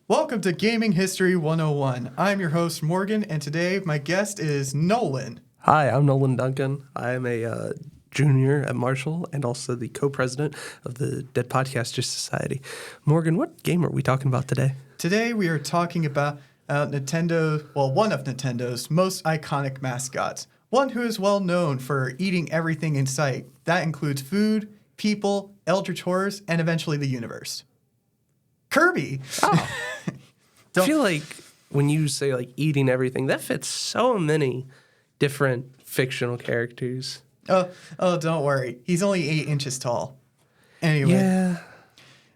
Welcome to Gaming History 101. I'm your host, Morgan, and today my guest is Nolan. Hi, I'm Nolan Duncan. I am a junior at Marshall and also the co-president of the Dead Podcaster Society. Morgan, what game are we talking about today? Today we are talking about one of Nintendo's most iconic mascots. One who is well known for eating everything in sight. That includes food, people, eldritch horrors, and eventually the universe. Kirby. Oh. I feel like when you say like eating everything, that fits so many different fictional characters. Oh, don't worry. He's only 8 inches tall. Anyway. Yeah.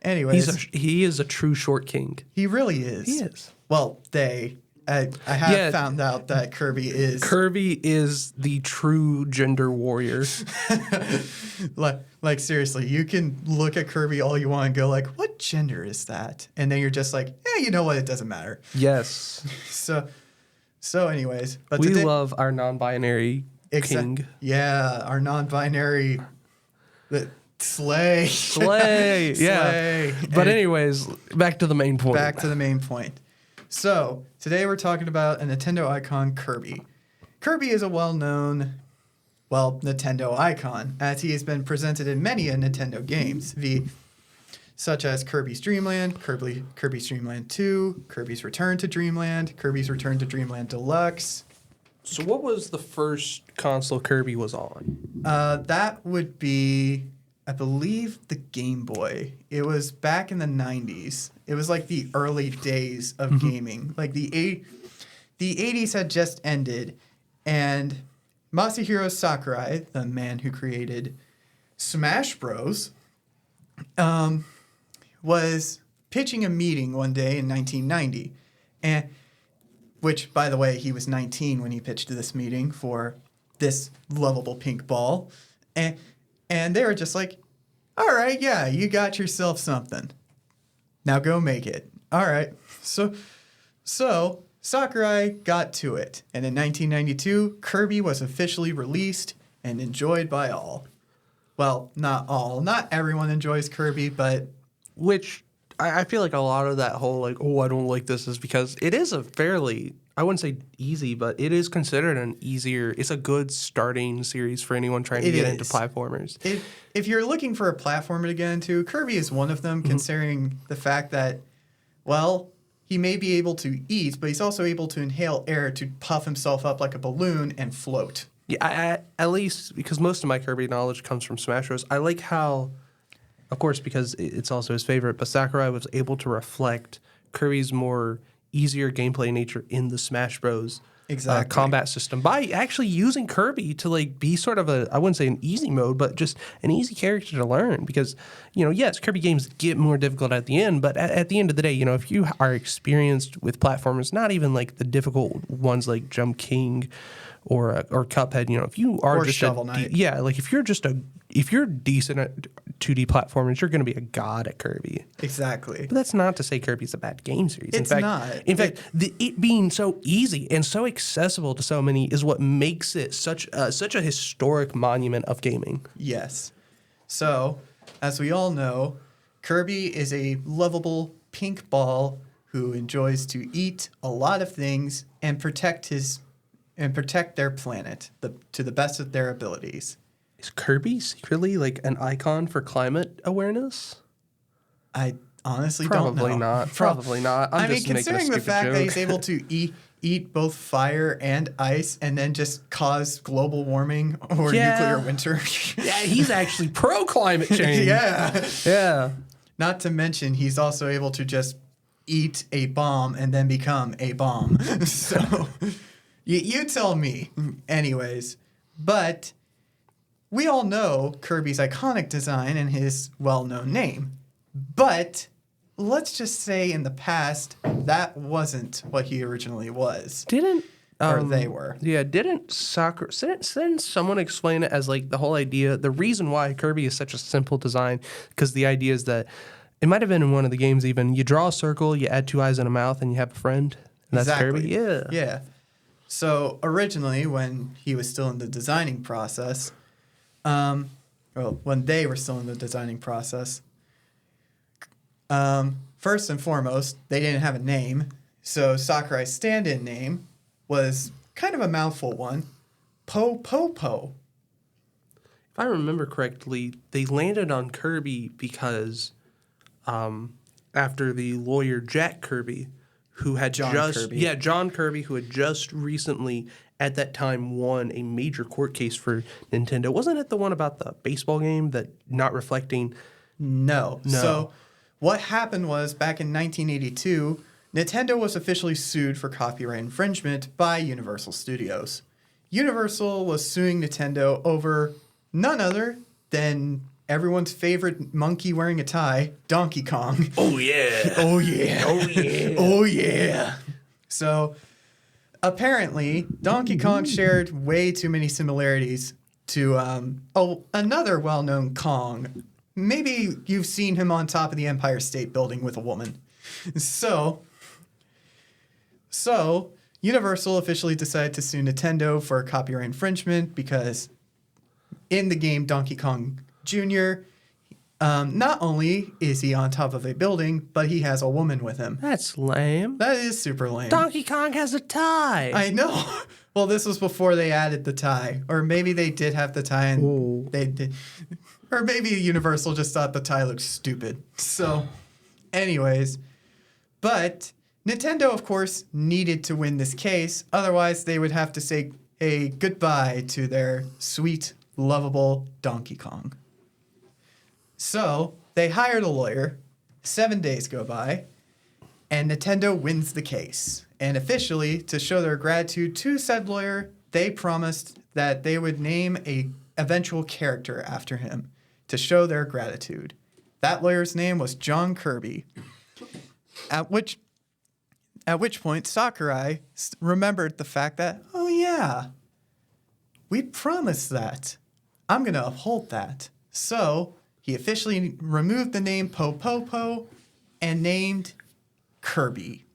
Anyways. He is a true short king. He really is. He is. Well, I have found out that Kirby is. Kirby is the true gender warrior. like seriously, you can look at Kirby all you want and go like, what gender is that? And then you're just like, you know what? It doesn't matter. Yes. So anyways. But we love our non-binary king. Yeah, our non-binary slay. Slay. Yeah. But anyways, back to the main point. So, today we're talking about a Nintendo icon, Kirby. Kirby is a well-known, Nintendo icon, as he has been presented in many Nintendo games, such as Kirby's Dream Land, Kirby's Dream Land 2, Kirby's Return to Dreamland, Kirby's Return to Dreamland Deluxe. So what was the first console Kirby was on? That would be, I believe, the Game Boy. It was back in the 90s. It was like the early days of gaming. Like the 80s had just ended, and Masahiro Sakurai, the man who created Smash Bros., was pitching a meeting one day in 1990, which, by the way, he was 19 when he pitched this meeting for this lovable pink ball, and they were just like, all right, yeah, you got yourself something. Now go make it. All right. So Sakurai got to it. And in 1992, Kirby was officially released and enjoyed by all. Well, not all. Not everyone enjoys Kirby, but... Which I feel like a lot of that whole I don't like this is because it is a fairly... I wouldn't say easy, but it is considered it's a good starting series for anyone trying to get into platformers. If you're looking for a platformer to get into, Kirby is one of them, considering the fact that, he may be able to eat, but he's also able to inhale air to puff himself up like a balloon and float. Yeah, at least because most of my Kirby knowledge comes from Smash Bros. I like how, of course, because it's also his favorite, but Sakurai was able to reflect Kirby's more easier gameplay nature in the Smash Bros. Combat system by actually using Kirby to be sort of I wouldn't say an easy mode, but just an easy character to learn because, yes, Kirby games get more difficult at the end, but at the end of the day, if you are experienced with platformers, not even like the difficult ones like Jump King or Cuphead, if you are or just Shovel Knight. If you're decent at 2D platformers, you're going to be a god at Kirby. Exactly. But that's not to say Kirby's a bad game series. It's not. In fact, it being so easy and so accessible to so many is what makes it such a historic monument of gaming. Yes. So, as we all know, Kirby is a lovable pink ball who enjoys to eat a lot of things and protect their planet to the best of their abilities. Is Kirby secretly an icon for climate awareness? I honestly don't know. Probably not. I mean, considering the fact that he's able to eat both fire and ice and then just cause global warming or nuclear winter. Yeah, he's actually pro climate change. Yeah. Not to mention, he's also able to just eat a bomb and then become a bomb. So, you tell me. Anyways, but... we all know Kirby's iconic design and his well-known name, but let's just say in the past, that wasn't what he originally was. Or they were. Yeah, didn't someone explain it as the whole idea, the reason why Kirby is such a simple design, because the idea is that, it might have been in one of the games even, you draw a circle, you add 2 eyes and a mouth, and you have a friend. And that's exactly. Kirby? Yeah. So originally, when he was still in the designing process... when they were still in the designing process, first and foremost, they didn't have a name. So Sakurai's stand-in name was kind of a mouthful one. Po Po Po. If I remember correctly, they landed on Kirby because after the lawyer Jack Kirby, who had John Kirby, who had just recently at that time won a major court case for Nintendo. Wasn't it the one about the baseball game that not reflecting? No. So what happened was back in 1982, Nintendo was officially sued for copyright infringement by Universal Studios. Universal was suing Nintendo over none other than everyone's favorite monkey wearing a tie, Donkey Kong. Oh, yeah. Oh, yeah. Oh, yeah. Oh, yeah. So apparently, Donkey Kong shared way too many similarities to another well-known Kong. Maybe you've seen him on top of the Empire State Building with a woman. So Universal officially decided to sue Nintendo for copyright infringement because in the game Donkey Kong Jr., not only is he on top of a building, but he has a woman with him. That's lame. That is super lame. Donkey Kong has a tie. I know. Well, this was before they added the tie. Or maybe they did have the tie and they did. Or maybe Universal just thought the tie looked stupid. So, anyways. But Nintendo, of course, needed to win this case. Otherwise, they would have to say a goodbye to their sweet, lovable Donkey Kong. So, they hired a lawyer. 7 days go by. And Nintendo wins the case. And officially, to show their gratitude to said lawyer, they promised that they would name a eventual character after him to show their gratitude. That lawyer's name was John Kirby. At which point Sakurai remembered the fact that, oh yeah, we promised that. I'm going to uphold that. So he officially removed the name Po Po Po and named Kirby.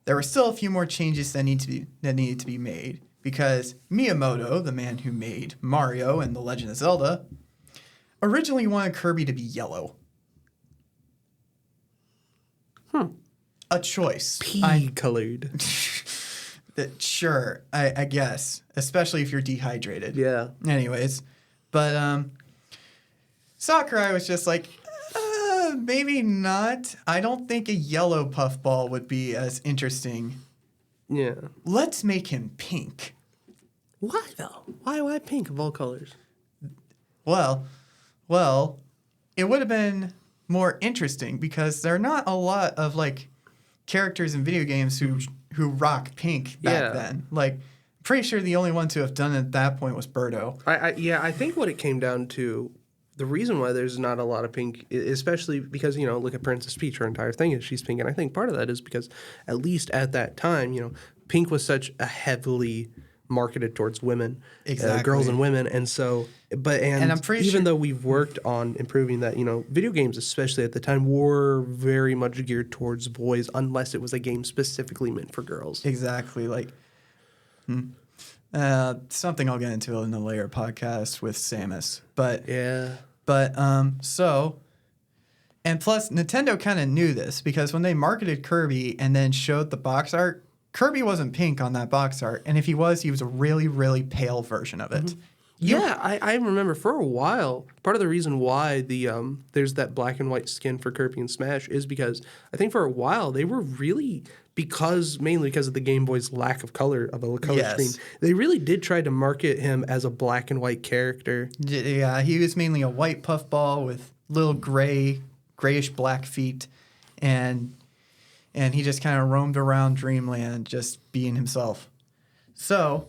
There were still a few more changes that needed to be made because Miyamoto, the man who made Mario and The Legend of Zelda, originally wanted Kirby to be yellow. A choice. Pea-colored. Sure, I guess. Especially if you're dehydrated. Yeah. Anyways. But Sakurai was just like, maybe not. I don't think a yellow puffball would be as interesting. Yeah. Let's make him pink. Why, though? Why pink of all colors? Well, it would have been more interesting because there are not a lot of, like, characters in video games who rock pink back then. Like, pretty sure the only one to have done it at that point was Birdo. I think what it came down to, the reason why there's not a lot of pink, especially because, look at Princess Peach, her entire thing is she's pink. And I think part of that is because, at least at that time, pink was such a heavily marketed towards women, girls and women. And so, and I'm pretty even though we've worked on improving that, video games, especially at the time, were very much geared towards boys unless it was a game specifically meant for girls. Exactly. Like, something I'll get into in the later podcast with Samus. But and plus Nintendo kind of knew this because when they marketed Kirby and then showed the box art, Kirby wasn't pink on that box art, and if he was a really, really pale version of it. Mm-hmm. I remember for a while, part of the reason why there's that black and white skin for Kirby and Smash is because I think for a while they were really, mainly because of the Game Boy's lack of color, of a color screen, they really did try to market him as a black and white character. Yeah, he was mainly a white puffball with little grayish black feet, and he just kind of roamed around Dreamland just being himself. So,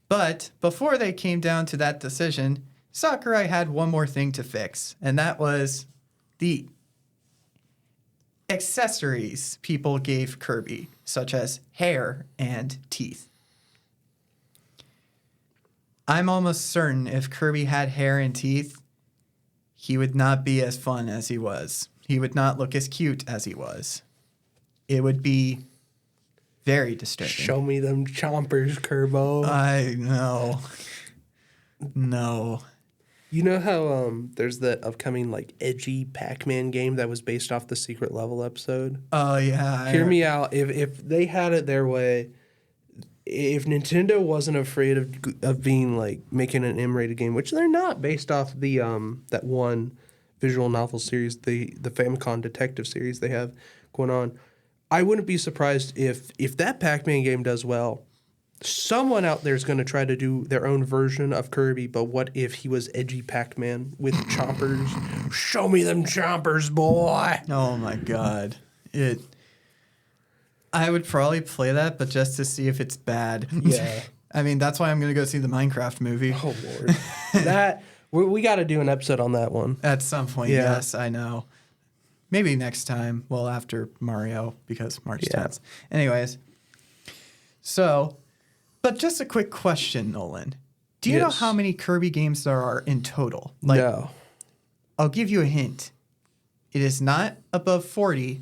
but before they came down to that decision, Sakurai had one more thing to fix, and that was the accessories people gave Kirby, such as hair and teeth. I'm almost certain if Kirby had hair and teeth, he would not be as fun as he was. He would not look as cute as he was. It would be very disturbing. Show me them chompers, Kirbo. I know. No. You know how there's that upcoming like edgy Pac-Man game that was based off the Secret Level episode? Oh yeah. Hear me out. If they had it their way, if Nintendo wasn't afraid of being like making an M-rated game, which they're not, based off the that one visual novel series, the Famicom Detective series they have going on, I wouldn't be surprised if that Pac-Man game does well. Someone out there is going to try to do their own version of Kirby, but what if he was edgy Pac-Man with chompers? Show me them chompers, boy! Oh my god. I would probably play that, but just to see if it's bad. Yeah. I mean, that's why I'm going to go see the Minecraft movie. Oh, Lord. We got to do an episode on that one. At some point, Yeah. yes, I know. Maybe next time. Well, after Mario, because March 10th. Anyways. So, but just a quick question, Nolan. Do you know Yes. how many Kirby games there are in total? No. I'll give you a hint. It is not above 40,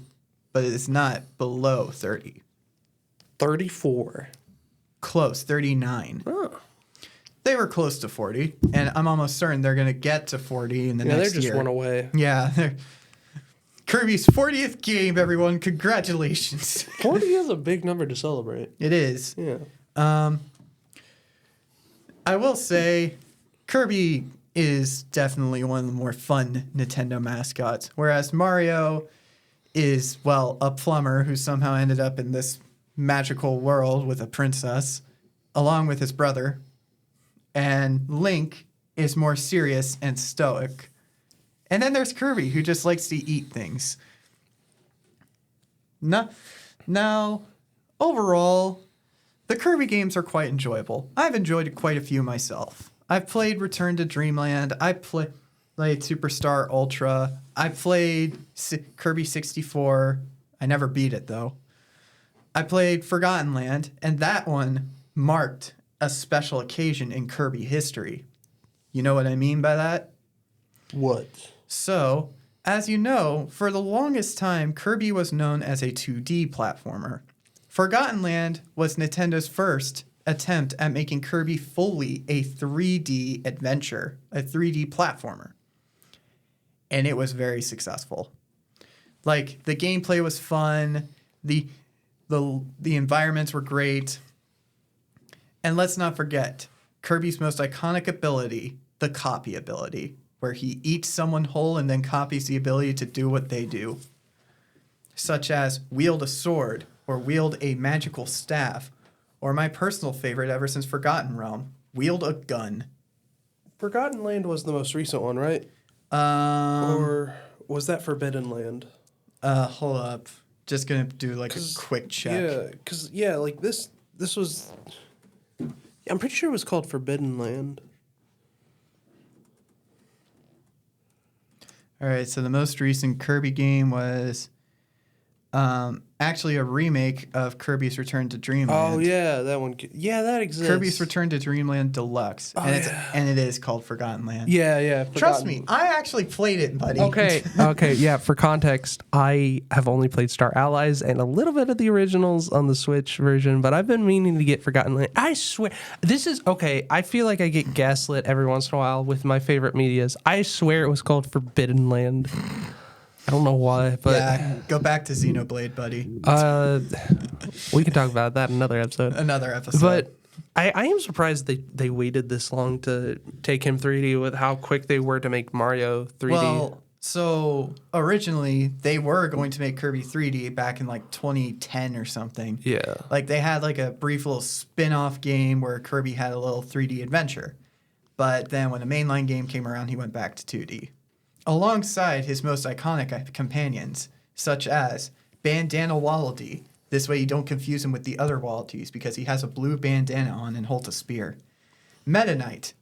but it is not below 30. 34. Close, 39. Oh. They were close to 40, and I'm almost certain they're going to get to 40 in the Yeah, next they're just year. one away. Yeah. Kirby's 40th game, everyone. Congratulations. 40 is a big number to celebrate. It is. Yeah. I will say Kirby is definitely one of the more fun Nintendo mascots, whereas Mario is, well, a plumber who somehow ended up in this magical world with a princess, along with his brother. And Link is more serious and stoic. And then there's Kirby, who just likes to eat things. Now, overall, the Kirby games are quite enjoyable. I've enjoyed quite a few myself. I've played Return to Dreamland. I played Superstar Ultra. I played Kirby 64. I never beat it, though. I played Forgotten Land, and that one marked a special occasion in Kirby history. You know what I mean by that? What? So, as you know, for the longest time, Kirby was known as a 2D platformer. Forgotten Land was Nintendo's first attempt at making Kirby fully a 3D adventure, a 3D platformer. And it was very successful. Like, the gameplay was fun, the environments were great. And let's not forget, Kirby's most iconic ability, the copy ability, where he eats someone whole and then copies the ability to do what they do. Such as wield a sword, or wield a magical staff, or my personal favorite ever since Forgotten Realm, wield a gun. Forgotten Land was the most recent one, right? Um, Or was that Forbidden Land? Hold up. Just gonna do like a quick check. Yeah, because, like this was... I'm pretty sure it was called Forbidden Land. All right, so the most recent Kirby game was actually a remake of Kirby's Return to Dreamland. Oh, yeah, that one. Yeah, that exists. Kirby's Return to Dreamland Deluxe. Oh, and it is called Forgotten Land. Yeah. Trust me, I actually played it, buddy. Okay, yeah, for context, I have only played Star Allies and a little bit of the originals on the Switch version, but I've been meaning to get Forgotten Land. I swear, this is, okay, I feel like I get gaslit every once in a while with my favorite medias. I swear it was called Forbidden Land. I don't know why, but... Yeah, go back to Xenoblade, buddy. We can talk about that in another episode. Another episode. But I am surprised they waited this long to take him 3D with how quick they were to make Mario 3D. Well, so originally they were going to make Kirby 3D back in like 2010 or something. Yeah. Like they had like a brief little spin-off game where Kirby had a little 3D adventure. But then when the mainline game came around, he went back to 2D. Alongside his most iconic companions, such as Bandana Wallaby. This way you don't confuse him with the other Wallabies because he has a blue bandana on and holds a spear. Meta Knight,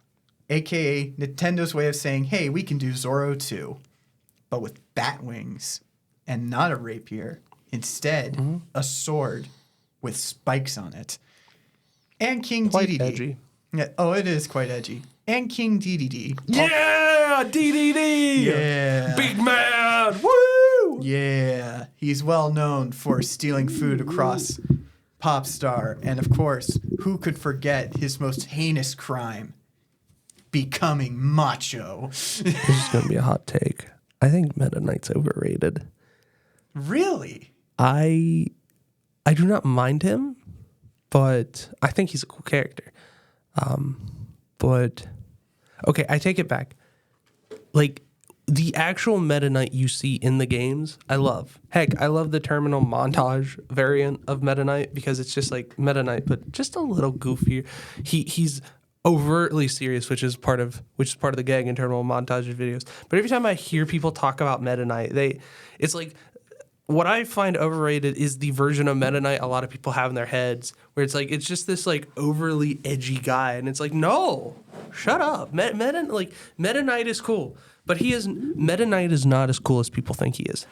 a.k.a. Nintendo's way of saying, hey, we can do Zoro too, but with bat wings and not a rapier. Instead, a sword with spikes on it. And King Quite DDD. edgy. Yeah, oh, it is quite edgy. And King DDD. Yeah, DDD. Yeah. Big man. Woo. Yeah. He's well known for stealing food across Popstar. And of course, who could forget his most heinous crime? becoming macho. This is going to be a hot take. I think Meta Knight's overrated. Really? I do not mind him, but I think he's a cool character. But okay, I take it back. Like the actual Meta Knight you see in the games, I love. Heck, I love the terminal montage variant of Meta Knight because it's just like Meta Knight, but just a little goofier. He's overtly serious, which is part of the gag in terminal montage videos. But every time I hear people talk about Meta Knight, it's like what I find overrated is the version of Meta Knight a lot of people have in their heads, where it's like it's just this like overly edgy guy, and it's like no, shut up. Meta Knight is cool, but Meta Knight is not as cool as people think he is.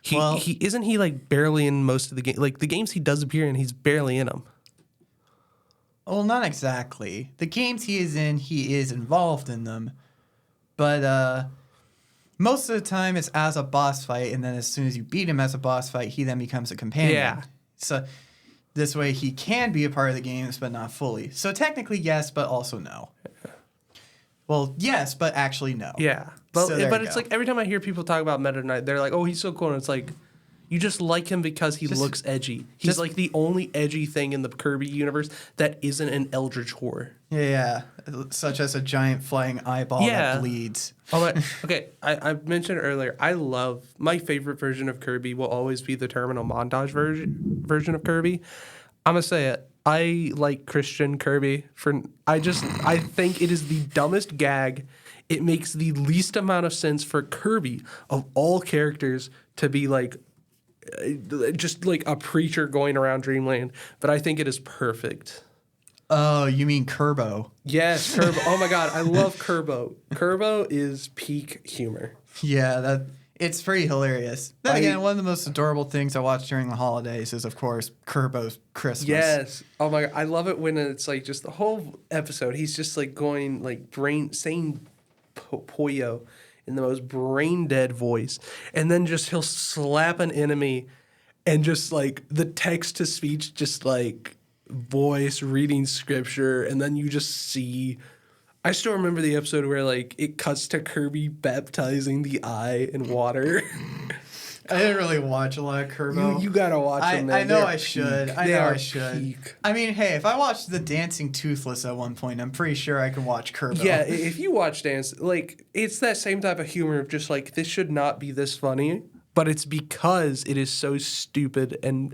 He isn't he like barely in most of the game. Like the games he does appear in, he's barely in them. Well, not exactly. The games he is involved in them, but most of the time it's as a boss fight, and then as soon as you beat him as a boss fight, he then becomes a companion. Yeah. So this way he can be a part of the games, but not fully. So technically yes, but also no. Well, yes, but actually no. Yeah. But, So but it's like every time I hear people talk about Meta Knight, they're like, oh, he's so cool. And it's like, you just like him because he looks edgy. He's like the only edgy thing in the Kirby universe that isn't an eldritch horror. Yeah, such as a giant flying eyeball that bleeds. Oh, but, okay, I mentioned earlier, my favorite version of Kirby will always be the terminal montage version of Kirby. I'm going to say it. I like Christian Kirby. I think it is the dumbest gag. It makes the least amount of sense for Kirby, of all characters, to be like, just like a preacher going around Dreamland, but I think it is perfect. Oh, you mean Kirbo? Yes, Kirbo. Oh my God, I love Kirbo. Kirbo is peak humor. Yeah, it's pretty hilarious. Then again, one of the most adorable things I watch during the holidays is, of course, Kirbo's Christmas. Yes. Oh my God, I love it when it's like just the whole episode. He's just like going like saying Poyo in the most brain dead voice, and then just he'll slap an enemy, and just like the text to speech, just like voice reading scripture, and then you just see. I still remember the episode where like it cuts to Kirby baptizing the eye in water. I didn't really watch a lot of Kirbo. You gotta watch them. Man. I know I should. Peak. I They know are I should. peak. I mean, hey, if I watched The Dancing Toothless at one point, I'm pretty sure I can watch Kirbo. Yeah, if you watch Dance, like it's that same type of humor of just like this should not be this funny, but it's because it is so stupid and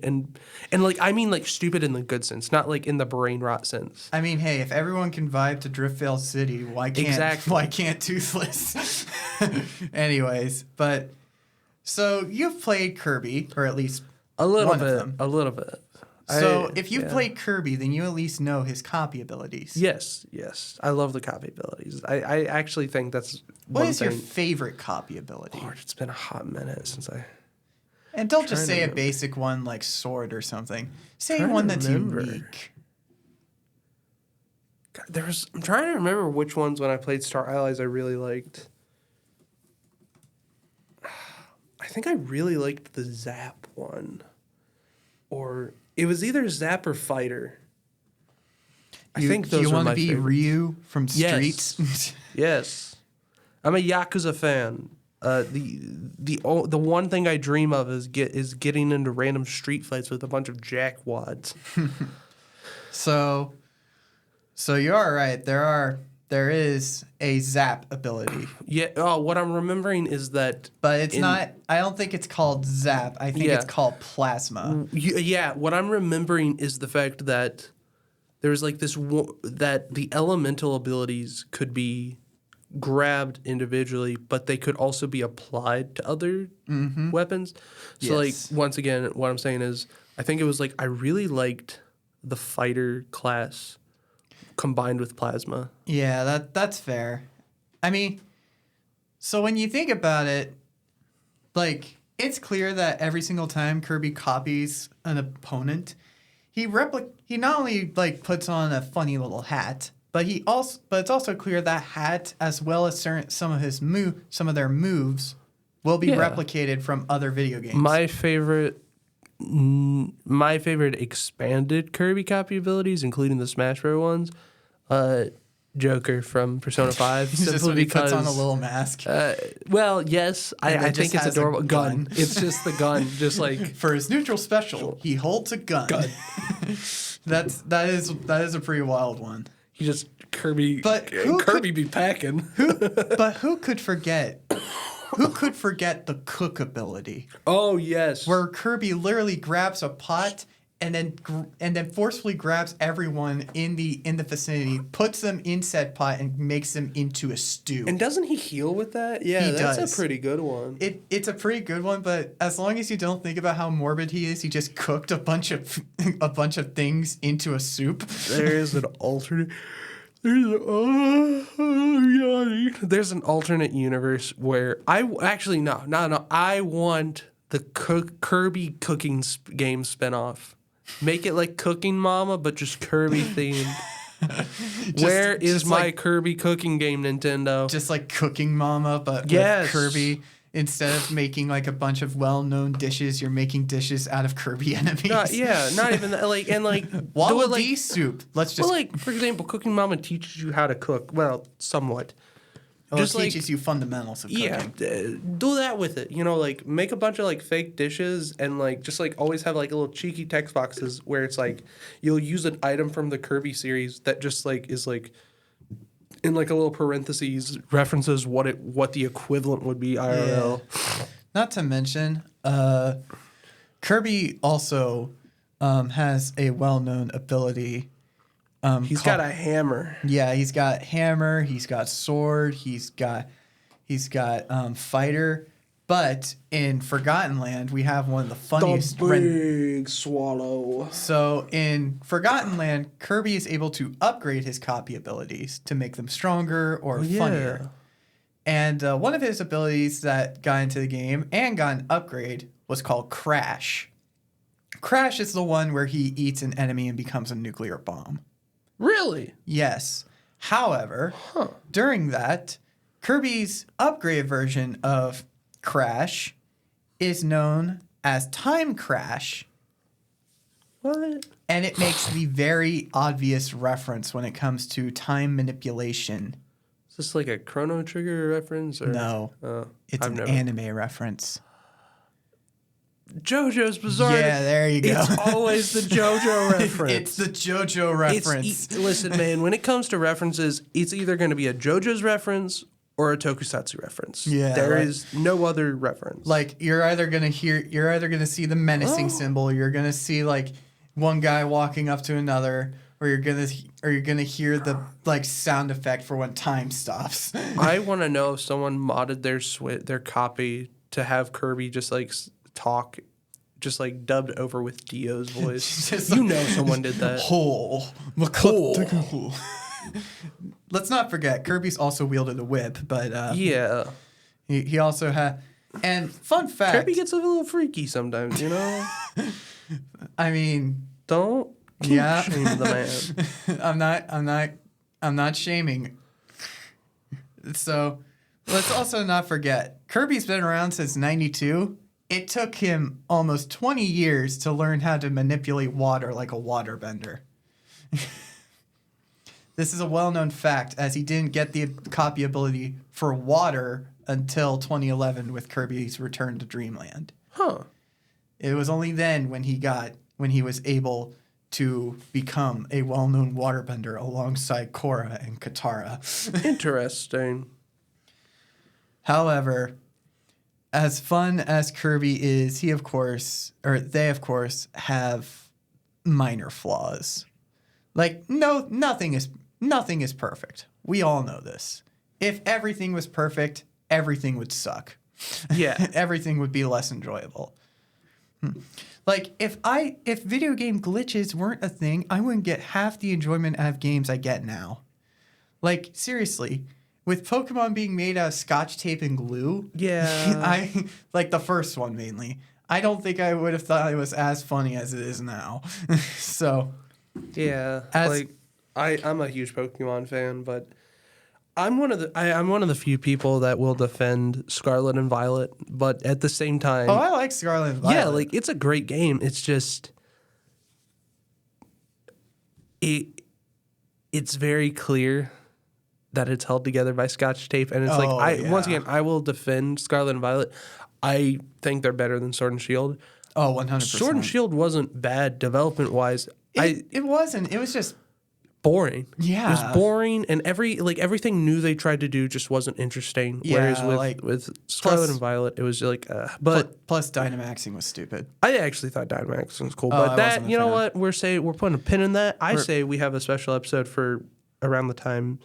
like I mean like stupid in the good sense, not like in the brain rot sense. I mean, hey, if everyone can vibe to Driftveil City, why can't Toothless? Anyways, but so you've played Kirby, or at least A little one bit. of them. A little bit. So if you've played Kirby, then you at least know his copy abilities. Yes. I love the copy abilities. I actually think that's What one is thing. your favorite copy ability? Lord, it's been a hot minute since I. And don't just say a remember. basic one like sword or something. Say Trying to one that's remember. unique. God, I'm trying to remember which ones when I played Star Allies I really liked. I think I really liked the Zap one. Or it was either Zap or Fighter. I think those you are want my to be favorite. Ryu from Yes. Streets? Yes. I'm a Yakuza fan. The one thing I dream of is getting into random street fights with a bunch of jackwads. So you are right. There is a zap ability, Yeah. Oh, what I'm remembering is that. but it's not. I don't think it's called zap. I think it's Yeah. called plasma. Yeah. What I'm remembering is the fact that there was like that the elemental abilities could be grabbed individually, but they could also be applied to other weapons. So Yes. like once again, what I'm saying is I think it was like I really liked the fighter class combined with plasma. Yeah, that's fair. I mean, so when you think about it, like it's clear that every single time Kirby copies an opponent, he not only like puts on a funny little hat, but it's also clear that hat as well as some of their moves will be Yeah. replicated from other video games. My favorite expanded Kirby copy abilities, including the Smash Bros. Ones, Joker from Persona 5. Just Simply when he because puts on a little mask well, yes, And I then think just it's has a adorable. Gun. gun. It's just the gun, just like for his neutral special. He holds a gun. that is a pretty wild one. he just Kirby. But Kirby be packing. But who could forget? Who could forget the cook ability, Oh yes. where Kirby literally grabs a pot and then forcefully grabs everyone in the vicinity, puts them in said pot, and makes them into a stew. And doesn't he heal with that? Yeah, He that's does. a pretty good one. It's a pretty good one, but as long as you don't think about how morbid he is, he just cooked a bunch of things into a soup. There is an alternate. There's an alternate universe where I want the Kirby cooking game spinoff. Make it like Cooking Mama, but just Kirby themed. Where is my like, Kirby cooking game, Nintendo? Just like Cooking Mama, but Yes. with Kirby. Instead of making like a bunch of well-known dishes, you're making dishes out of Kirby enemies. Not even that. Like and like Waddle do it like Dee soup. Let's just. well, like for example, Cooking Mama teaches you how to cook. Well, somewhat. Well, just it teaches you fundamentals of cooking. Yeah, do that with it. You know, like make a bunch of like fake dishes and like just like always have like little cheeky text boxes where it's like you'll use an item from the Kirby series that just like is like in like a little parentheses references what the equivalent would be IRL. Yeah. Not to mention, Kirby also has a well-known ability. He's got a hammer. Yeah, he's got hammer. He's got sword. He's got fighter. But in Forgotten Land, we have one of the funniest. Big swallow. So in Forgotten Land, Kirby is able to upgrade his copy abilities to make them stronger or funnier. And one of his abilities that got into the game and got an upgrade was called Crash. Crash is the one where he eats an enemy and becomes a nuclear bomb. Really? Yes. However, during that, Kirby's upgraded version of Crash is known as Time Crash. What? And it makes the very obvious reference when it comes to time manipulation. Is this like a Chrono Trigger reference? Or? No. It's I've an anime reference. JoJo's Bizarre. Yeah, there you go. It's always the JoJo reference. It's the JoJo reference. Listen, man, when it comes to references, it's either going to be a JoJo's reference or a Tokusatsu reference. Yeah, there is no other reference. Like you're either gonna see the menacing symbol, you're gonna see like one guy walking up to another, or you're gonna hear the like sound effect for when time stops. I want to know if someone modded their copy to have Kirby just like talk, just like dubbed over with Dio's voice. Someone did that. Hole. Let's not forget, Kirby's also wielded a whip, but yeah, he also had. And fun fact, Kirby gets a little freaky sometimes, you know. I mean, don't shame the man. I'm not shaming. So let's also not forget, Kirby's been around since '92. It took him almost 20 years to learn how to manipulate water like a waterbender. This is a well-known fact, as he didn't get the copy ability for water until 2011 with Kirby's Return to Dreamland. Huh. It was only then when he was able to become a well-known waterbender alongside Korra and Katara. Interesting. However, as fun as Kirby is, they of course have minor flaws. Like nothing is perfect. We all know this. If everything was perfect, everything would suck. Yeah. Everything would be less enjoyable. Like if video game glitches weren't a thing, I wouldn't get half the enjoyment out of games I get now. Like seriously, with Pokemon being made out of Scotch tape and glue, yeah, I like the first one mainly. I don't think I would have thought it was as funny as it is now. So, yeah, I'm a huge Pokemon fan, but I'm one of the few people that will defend Scarlet and Violet, but at the same time, I like Scarlet and Violet. Yeah, like it's a great game. It's just it's very clear that it's held together by Scotch tape, and it's once again, I will defend Scarlet and Violet. I think they're better than Sword and Shield. Oh, 100%. Sword and Shield wasn't bad development wise. It wasn't. It was just boring. Yeah. It was boring, and everything new they tried to do just wasn't interesting. Yeah, Whereas with Scarlet and Violet, it was like, plus Dynamaxing was stupid. I actually thought Dynamax was cool. I But that, wasn't a you know fan. what? We're putting a pin in that. I say we have a special episode for around the time,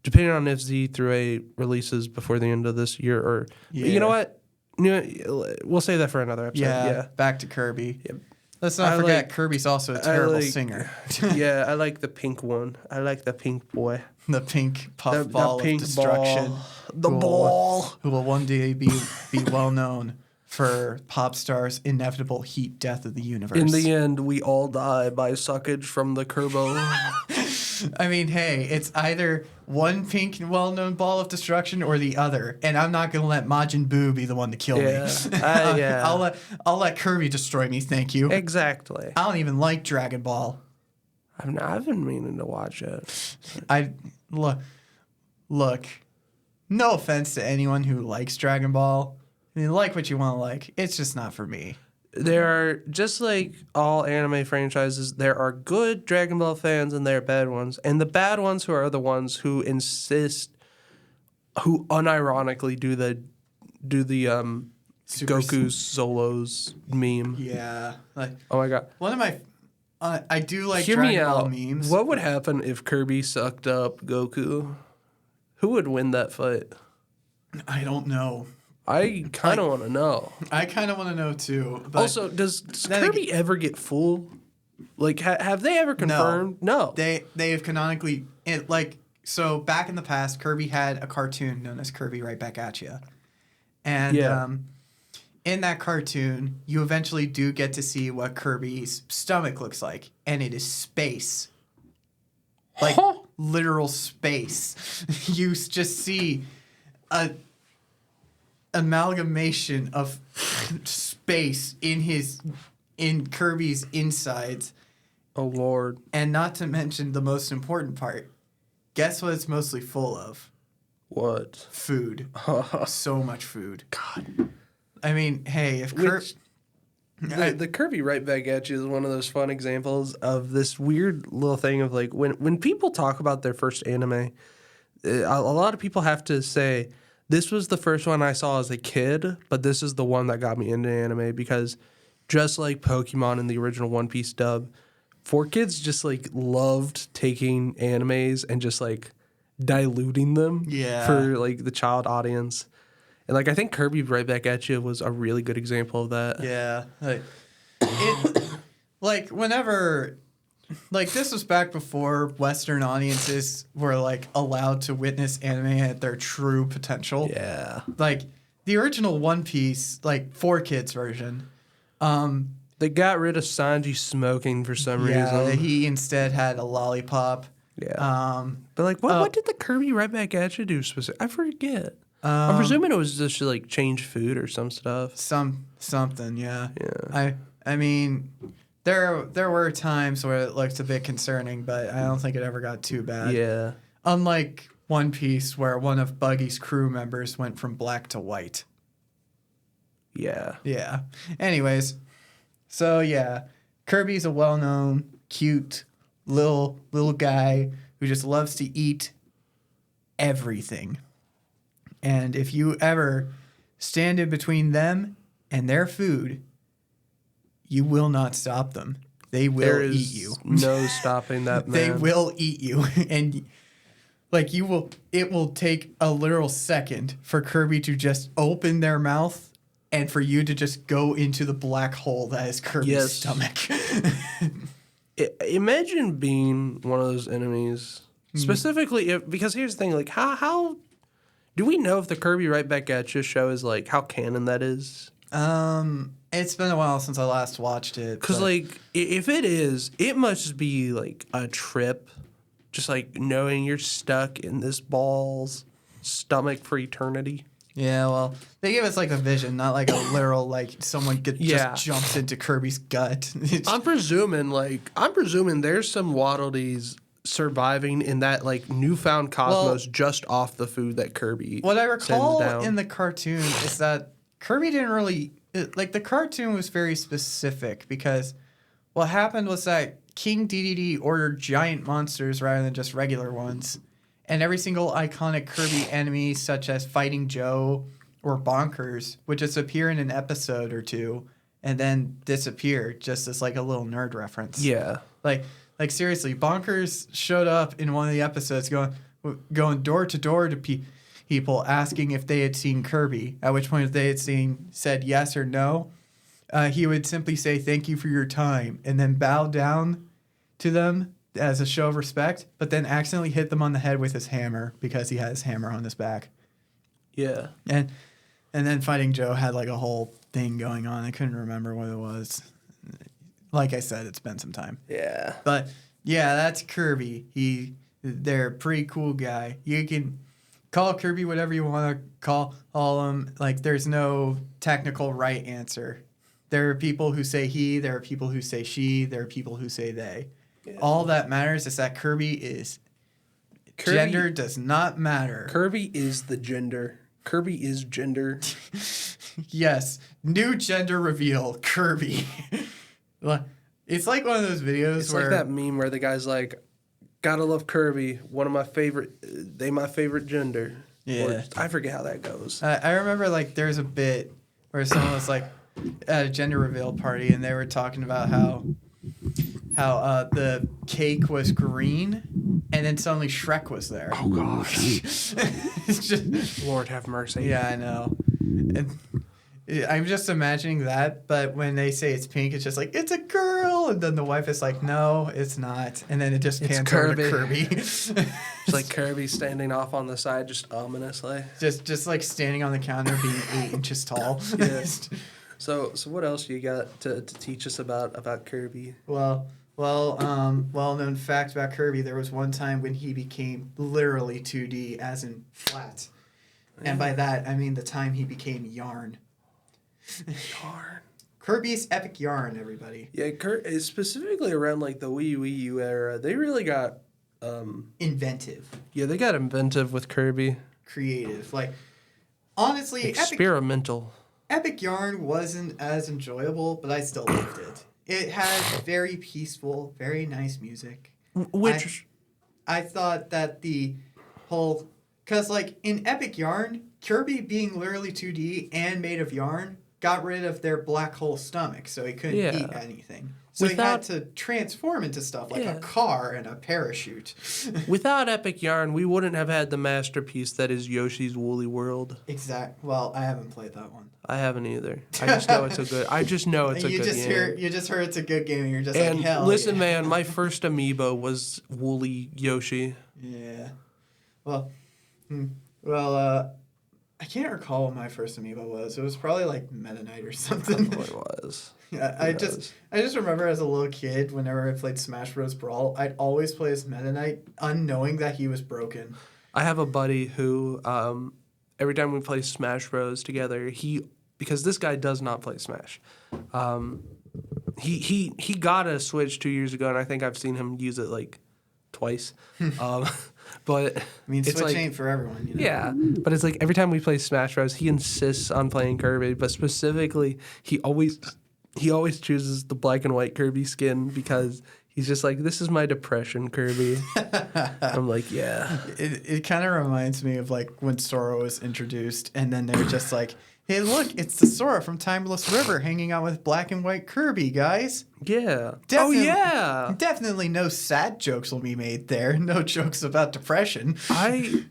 depending on if Z3A releases before the end of this year, or you know what? We'll save that for another episode. Yeah. Back to Kirby. Yep. Let's not forget Kirby's also a terrible singer. Yeah, I like the pink one. I like the pink boy. The pink puff The ball pink of destruction. ball. The ball. Who will one day be well known for Popstar's inevitable heat death of the universe. In the end, we all die by suckage from the Kirbo. I mean, hey, it's either one pink well-known ball of destruction or the other, and I'm not gonna let Majin Buu be the one to kill me. Yeah. I'll let Kirby destroy me. Thank you. Exactly. I don't even like Dragon Ball. I've been meaning to watch it. Look. No offense to anyone who likes Dragon Ball. I mean, like what you want to like. It's just not for me. There are, just like all anime franchises, there are good Dragon Ball fans and there are bad ones. And the bad ones who are the ones who insist, who unironically do the Goku's solos meme. Yeah. Like, oh my god. one of my I do like Hear me Dragon Ball out. memes. What would happen if Kirby sucked up Goku? Who would win that fight? I don't know. I kind of want to know. I kind of want to know too. But Also, does Kirby ever get full? Like, have they ever confirmed? No. They have canonically so back in the past, Kirby had a cartoon known as Kirby Right Back at You, and in that cartoon, you eventually do get to see what Kirby's stomach looks like, and it is space, like literal space. You just see a amalgamation of space in Kirby's insides. Oh Lord. And not to mention the most important part. Guess what it's mostly full of? What? Food. So much food. God. I mean, hey, if the Kirby Right Back at You is one of those fun examples of this weird little thing of like when people talk about their first anime, a lot of people have to say, this was the first one I saw as a kid, but this is the one that got me into anime because just like Pokemon in the original One Piece dub, 4Kids just like loved taking animes and just like diluting them for like the child audience. And like I think Kirby Right Back at You was a really good example of that. Yeah. Whenever this was back before Western audiences were like allowed to witness anime at their true potential. Yeah. Like the original One Piece, like 4Kids version. They got rid of Sanji smoking for some reason. He instead had a lollipop. Yeah. But like what did the Kirby Right Back at You do specifically? I forget. I'm presuming it was just like change food or some stuff. Something, yeah. Yeah. I mean, there were times where it looked a bit concerning, but I don't think it ever got too bad. Yeah. Unlike One Piece, where one of Buggy's crew members went from black to white. Yeah. Yeah. Anyways, so yeah, Kirby's a well-known, cute little guy who just loves to eat everything. And if you ever stand in between them and their food, you will not stop them. They will eat you. No stopping that man. They will eat you. And like it will take a literal second for Kirby to just open their mouth and for you to just go into the black hole that is Kirby's stomach. Imagine being one of those enemies. Specifically, because here's the thing, like how do we know if the Kirby Right Back at You show is like how canon that is? It's been a while since I last watched it. Because like if it is, it must be like a trip, just like knowing you're stuck in this ball's stomach for eternity. Yeah, well, they gave us like a vision, not like a literal like someone just jumps into Kirby's gut. I'm presuming there's some Waddle Dees surviving in that like newfound cosmos just off the food that Kirby. What I sends recall down. in the cartoon is that Kirby didn't really like the cartoon was very specific because what happened was that King DDD ordered giant monsters rather than just regular ones, and every single iconic Kirby enemy, such as Fighting Joe or Bonkers, would just appear in an episode or two and then disappear, just as like a little nerd reference. Yeah. Like seriously, Bonkers showed up in one of the episodes going door to door to people asking if they had seen Kirby, at which point if they had said yes or no, he would simply say thank you for your time and then bow down to them as a show of respect, but then accidentally hit them on the head with his hammer because he had his hammer on his back. Yeah. And then Fighting Joe had like a whole thing going on. I couldn't remember what it was. Like I said, it's been some time. Yeah. But yeah, that's Kirby. They're a pretty cool guy. You can call Kirby whatever you want to call him. Like there's no technical right answer. There are people who say he, there are people who say she, there are people who say they. Yeah. All that matters is that Kirby gender does not matter. Kirby is the gender. Kirby is gender. Yes. New gender reveal, Kirby. It's like one of those videos it's where... like that meme where the guy's like, gotta love Kirby, my favorite gender. Yeah. Or, I forget how that goes. I remember like there's a bit where someone was like at a gender reveal party and they were talking about how the cake was green and then suddenly Shrek was there. Oh gosh. It's just... Lord have mercy. Yeah, I know. And I'm just imagining that, but when they say it's pink, it's just like, it's a girl, and then the wife is like, no, it's not, and then it just pans over to Kirby. It's like Kirby standing off on the side, just ominously. Just like standing on the counter, being 8 inches tall. Yeah. So what else you got to teach us about Kirby? Well-known fact about Kirby, there was one time when he became literally 2D, as in flat. And by that, I mean the time he became yarn. Yarn. Kirby's epic yarn, everybody. Yeah, specifically around like the Wii U era, they really got inventive. Yeah, they got inventive with Kirby. Creative. Like, honestly, experimental. Epic yarn wasn't as enjoyable, but I still loved it. It had very peaceful, very nice music. I thought that the whole... Because, like, in Epic Yarn, Kirby being literally 2D and made of yarn got rid of their black hole stomach, so he couldn't eat anything. So he had to transform into stuff like a car and a parachute. Without Epic Yarn, we wouldn't have had the masterpiece that is Yoshi's Woolly World. Exactly. Well, I haven't played that one. I haven't either. I just know it's a good. I just know it's a good game. You just heard it's a good game, and you're just and like, hell. Listen, man, my first amiibo was Woolly Yoshi. Yeah. Well, I can't recall what my first amiibo was. It was probably like Meta Knight or something. Probably was. Yeah, I just remember as a little kid, whenever I played Smash Bros. Brawl, I'd always play as Meta Knight, unknowing that he was broken. I have a buddy who, every time we play Smash Bros. Together, because this guy does not play Smash, he got a Switch 2 years ago, and I think I've seen him use it like twice. But I mean, Switch like, ain't for everyone, you know? Yeah, but it's like every time we play Smash Bros, he insists on playing Kirby, but specifically, he always chooses the black and white Kirby skin because he's just like, this is my depression Kirby. I'm like, yeah. It kind of reminds me of like when Sora was introduced, and then they were just like, hey, look, it's the Sora from Timeless River hanging out with black and white Kirby, guys. Yeah. Yeah. Definitely no sad jokes will be made there. No jokes about depression. I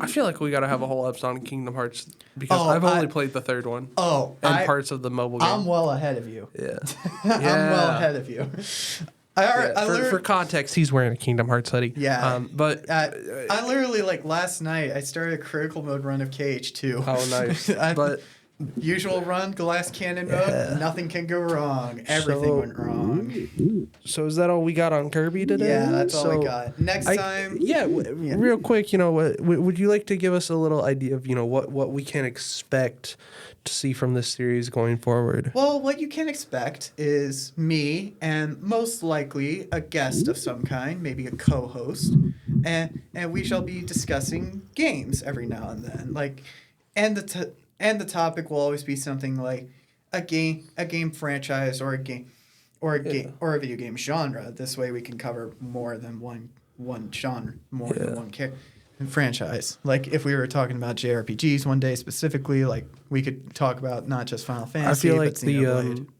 feel like we got to have a whole episode on Kingdom Hearts because I've only played the third one. And parts of the mobile game. I'm well ahead of you. Yeah. I'm well ahead of you. For context, he's wearing a Kingdom Hearts hoodie. Yeah. But I literally, like, last night, I started a critical mode run of KH2. Oh, nice. Usual run, glass cannon mode. Nothing can go wrong. Everything went wrong. So is that all we got on Kirby today? Yeah, that's all we got. Next time. Real quick, would you like to give us a little idea of, what we can expect to see from this series going forward? Well, what you can expect is me and most likely a guest of some kind, maybe a co-host, and we shall be discussing games every now and then. And the topic will always be something like a game franchise or a video game genre. This way we can cover more than one genre, than one franchise. Like if we were talking about JRPGs one day specifically, like we could talk about not just Final Fantasy. I feel like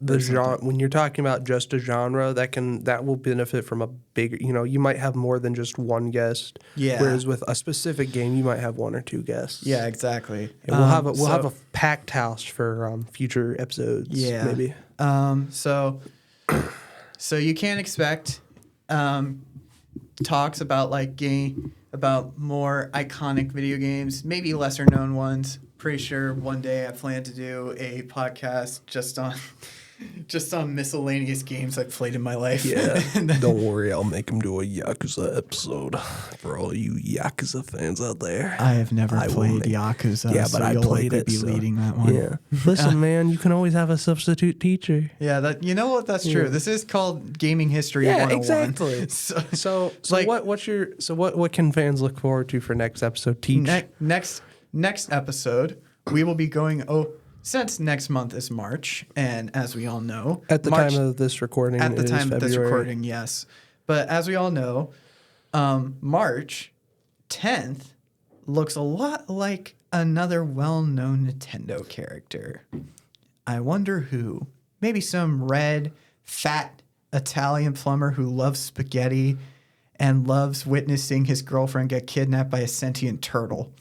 the genre, when you're talking about just a genre, that will benefit from a bigger. You might have more than just one guest. Yeah. Whereas with a specific game, you might have one or two guests. Yeah, exactly. And we'll have a packed house for future episodes. Yeah. Maybe. So you can expect talks about about more iconic video games, maybe lesser known ones. Pretty sure one day I plan to do a podcast just on miscellaneous games I've played in my life. Yeah. Don't worry, I'll make him do a Yakuza episode for all you Yakuza fans out there. I have never played Yakuza. Yeah, but I played it. Be leading that one. Yeah. Listen, man, you can always have a substitute teacher. Yeah, that's true. This is called Gaming History 101. Exactly. So what can fans look forward to for next episode? Next episode, we will be going. Since next month is March, and as we all know, at the time of this recording, yes. But as we all know, March 10th looks a lot like another well-known Nintendo character. I wonder who. Maybe some red, fat Italian plumber who loves spaghetti and loves witnessing his girlfriend get kidnapped by a sentient turtle.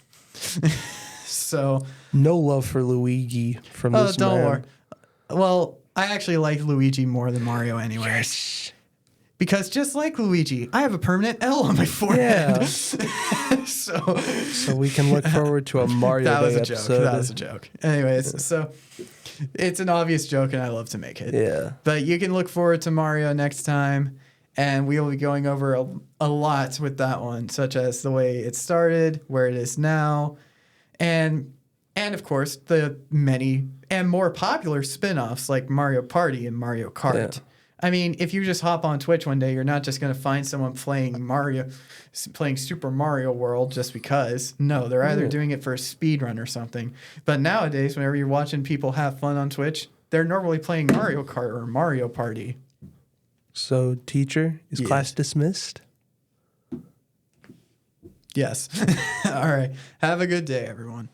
So no love for Luigi from this man. Don't worry. Well, I actually like Luigi more than Mario anyway. Yes. Because just like Luigi, I have a permanent L on my forehead. Yeah. So we can look forward to a Mario Day episode. That was a joke. Anyways, so it's an obvious joke and I love to make it. Yeah. But you can look forward to Mario next time. And we will be going over a lot with that one, such as the way it started, where it is now, and of course the many and more popular spin-offs like Mario Party and Mario Kart. Yeah. I mean, if you just hop on Twitch one day, you're not just going to find someone playing Super Mario World just because. No, they're either doing it for a speed run or something. But nowadays, whenever you're watching people have fun on Twitch, they're normally playing Mario Kart or Mario Party. So, teacher, is class dismissed? Yes. All right. Have a good day, everyone.